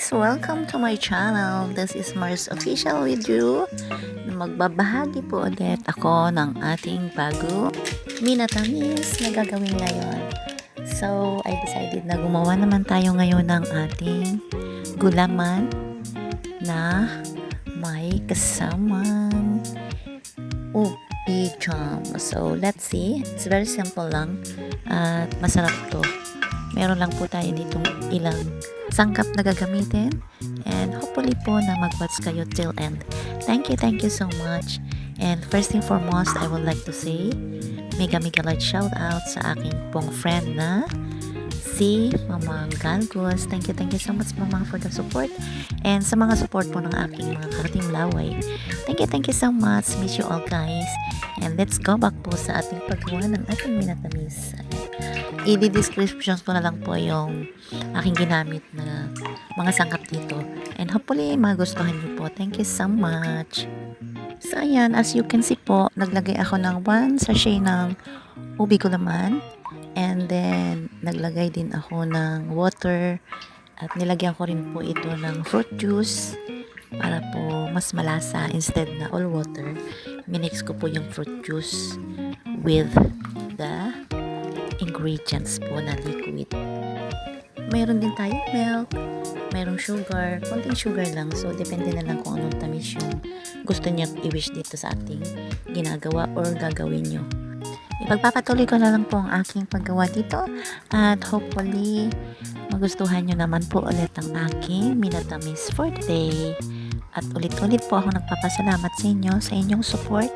guys! Welcome to my channel. This is Mars Official with you. Magbabahagi po ulit ako ng ating bago minatamis na gagawin ngayon. So, I decided na gumawa naman tayo ngayon ng ating gulaman na may kasamang ubi jam. So, let's see. It's very simple lang at masarap to. Meron lang po tayo ditong ilang sangkap na gagamitin and hopefully po na mag-watch kayo till end. Thank you so much. And first and foremost, I would like to say mega large shout out sa aking pong friend na si Mamang Galgos. Thank you so much Mamang for the support and sa mga support po ng aking mga karating laway. Thank you so much. Miss you all guys. And let's go back po sa ating paggawa ng ating minatamis. I-descriptions po na lang po yung aking ginamit na mga sangkap dito. And hopefully magustuhan niyo po. Thank you so much. So ayan, as you can see po, naglagay ako ng 1 sachet ng ubi gulaman. And then naglagay din ako ng water. At nilagyan ko rin po ito ng fruit juice para po mas malasa instead na all water. Minix ko po yung fruit juice with the ingredients po na liquid. Mayroon din tayo milk, mayroong sugar, konting sugar lang. So, depende na lang kung anong tamis yung gusto niya i-wish dito sa ating ginagawa or gagawin nyo. Ipagpapatuloy ko na lang po ang aking paggawa dito at hopefully magustuhan nyo naman po ulit ang aking minatamis for today. At ulit-ulit po ako nagpapasalamat sa inyo, sa inyong support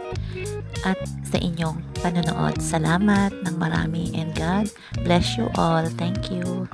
at sa inyong panonood. Salamat ng marami and God bless you all. Thank you.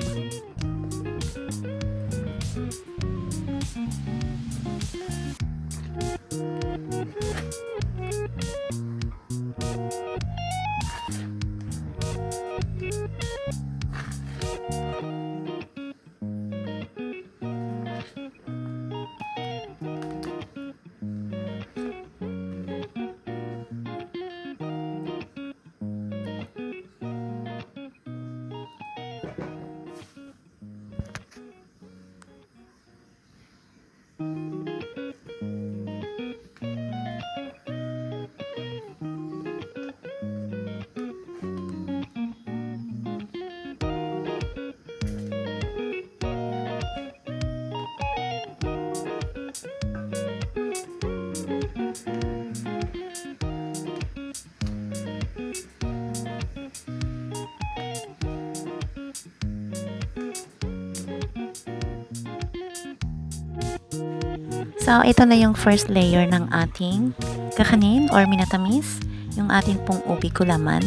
So, ito na yung first layer ng ating kakanin or minatamis, yung ating pong ubi gulaman.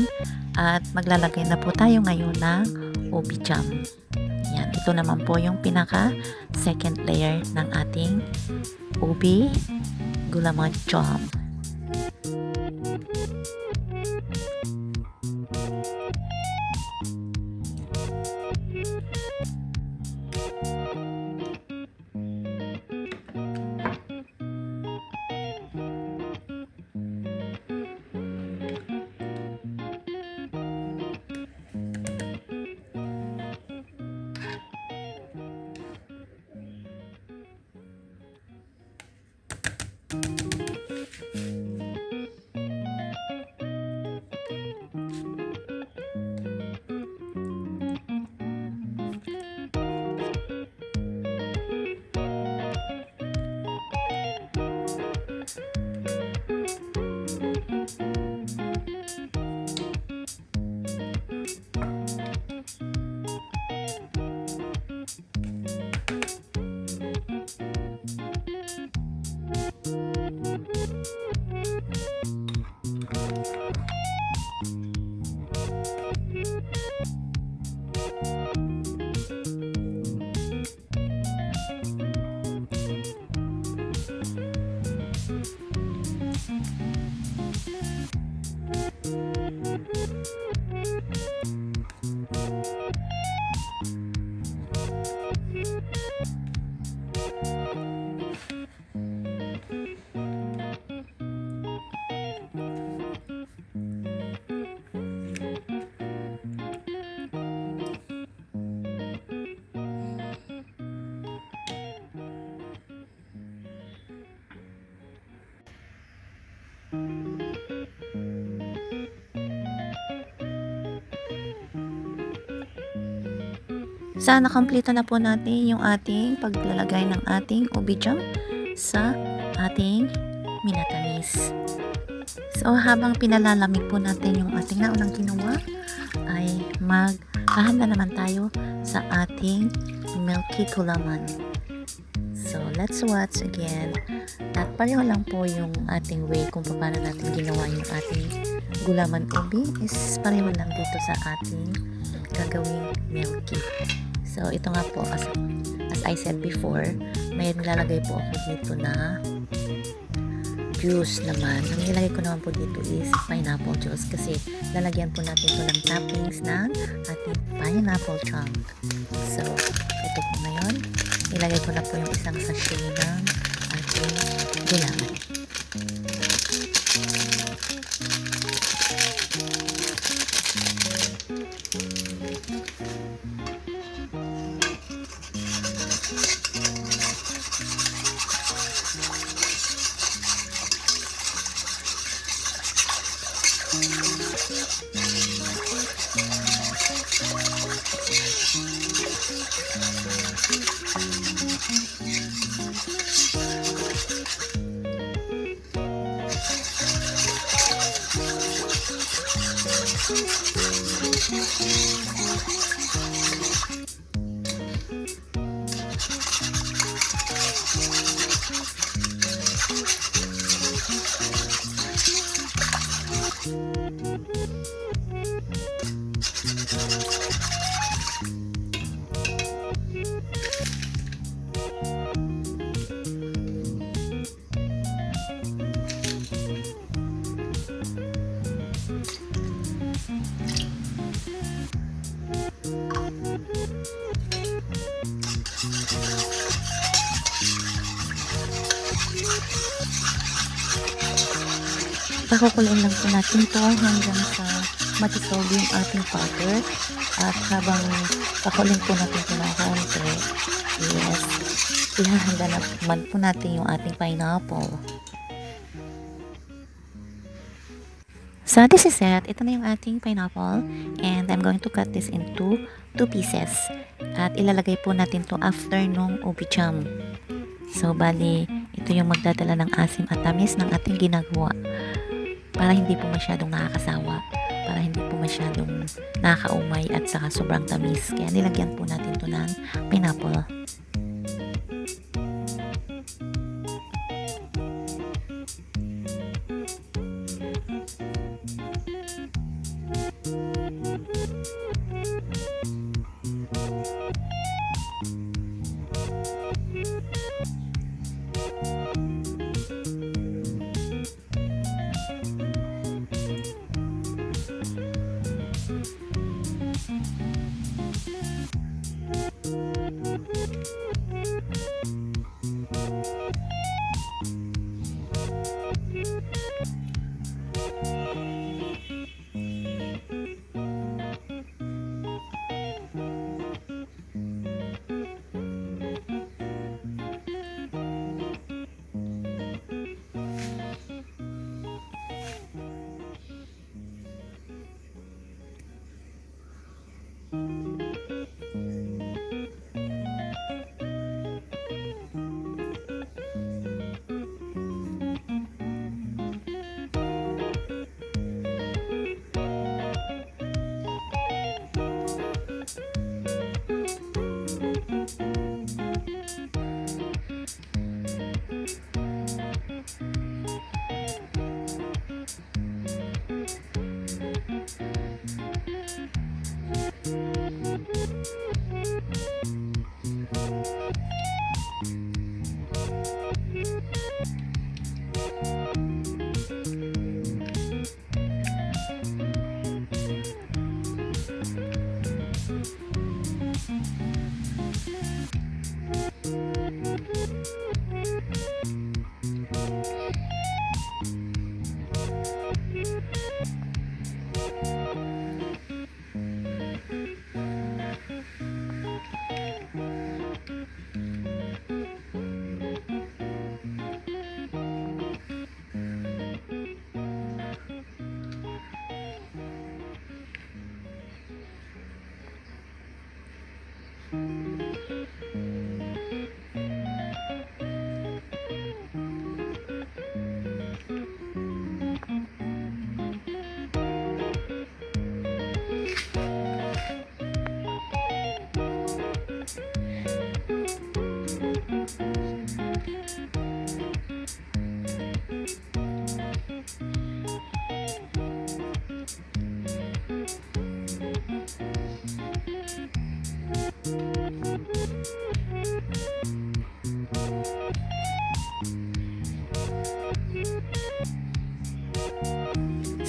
At maglalagay na po tayo ngayon ng ubi jam. Yan, ito naman po yung pinaka second layer ng ating ubi gulaman jam. Sana kompleto na po natin yung ating paglalagay ng ating ubi jam sa ating minatamis. So habang pinalalamig po natin yung ating naunang ginawa, ay maghahanda naman tayo sa ating milky gulaman. So let's watch again. At pareho lang po yung ating way kung paano natin ginawa yung ating gulaman ubi is pareho lang dito sa ating gagawing milky. So ito nga po, as I said before, may nilalagay po ako dito na juice naman. Ang nilagay ko naman po dito is pineapple juice kasi lalagyan po natin ito ng toppings ng ating pineapple chunk. So ito po ngayon, nilagay ko na po yung isang sachet ng ating gulaman. Pakukuloyin lang po natin to hanggang sa ma-dissolve yung ating powder. At habang pakuloyin po natin ito ng konti, yes, ihahanda naman po natin yung ating pineapple. So this is it. Ito na yung ating pineapple and I'm going to cut this into 2 pieces. At ilalagay po natin to after nung ubi jam. So bali, ito yung magdadala ng asim at tamis ng ating ginagawa. Para hindi po masyadong nakakasawa, para hindi po masyadong nakakaumay at saka sobrang tamis. Kaya nilagyan po natin to ng pineapple.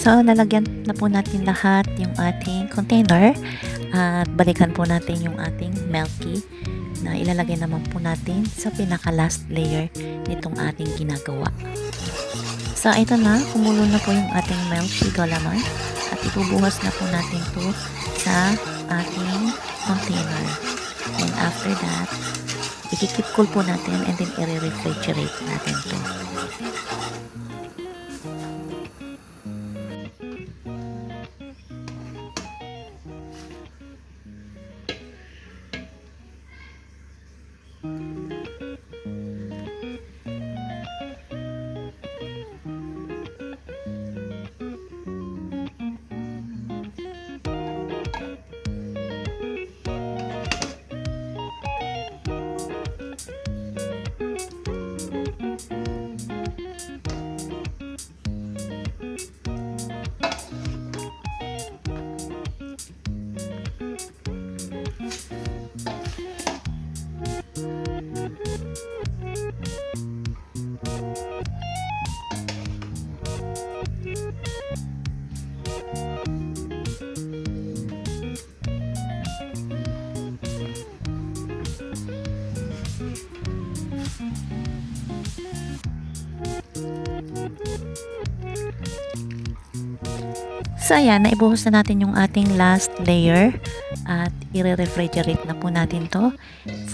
So, lalagyan na po natin lahat yung ating container at balikan po natin yung ating milky na ilalagay naman po natin sa pinaka last layer nitong ating ginagawa. So, ito na, kumulo na po yung ating milky galaman at ibubuhos na po natin to sa ating container. And after that, i-keep cool po natin and then i-refrigerate natin to. So, ayan, naibuhos na natin yung ating last layer at i-refrigerate na po natin to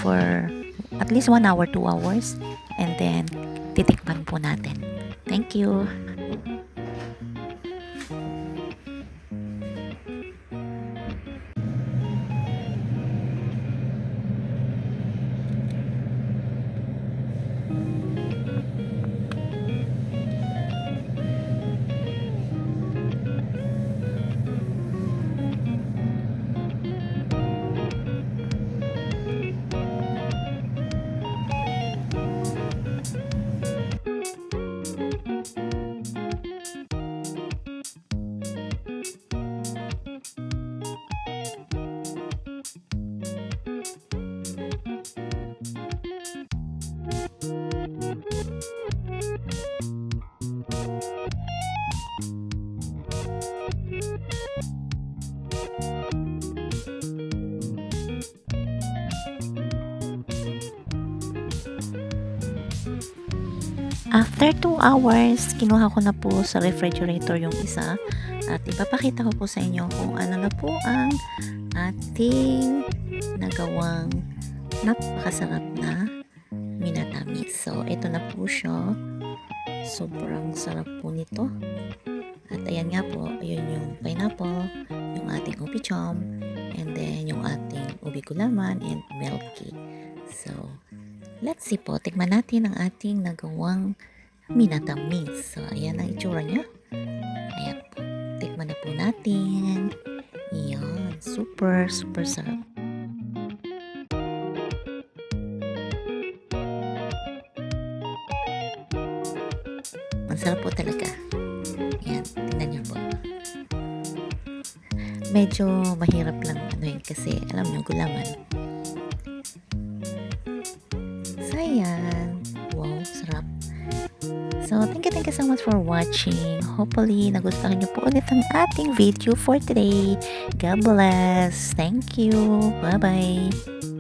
for at least 1 hour, 2 hours and then titikman po natin. Thank you! After 2 hours, kinuha ko na po sa refrigerator yung isa at ipapakita ko po sa inyo kung ano na po ang ating nagawang napakasarap na minatamis. So, ito na po siya. Sobrang sarap po nito. At ayan nga po, yun yung pineapple, yung ating ubi chom, and then yung ating ubi gulaman and milky. So, let's see po, tikman natin ang ating nagawang minatamis. So, ayan ang itsura niya. Ayan po, tikman na po natin. Ayan, super, super sarap. Ang sarap po talaga. Ayan, tingnan niyo po. Medyo mahirap lang ano yun kasi alam niyo gulaman. So, ayan. Wow, sarap. So, thank you so much for watching. Hopefully, nagustuhan niyo po ulit ang ating video for today. God bless. Thank you. Bye-bye.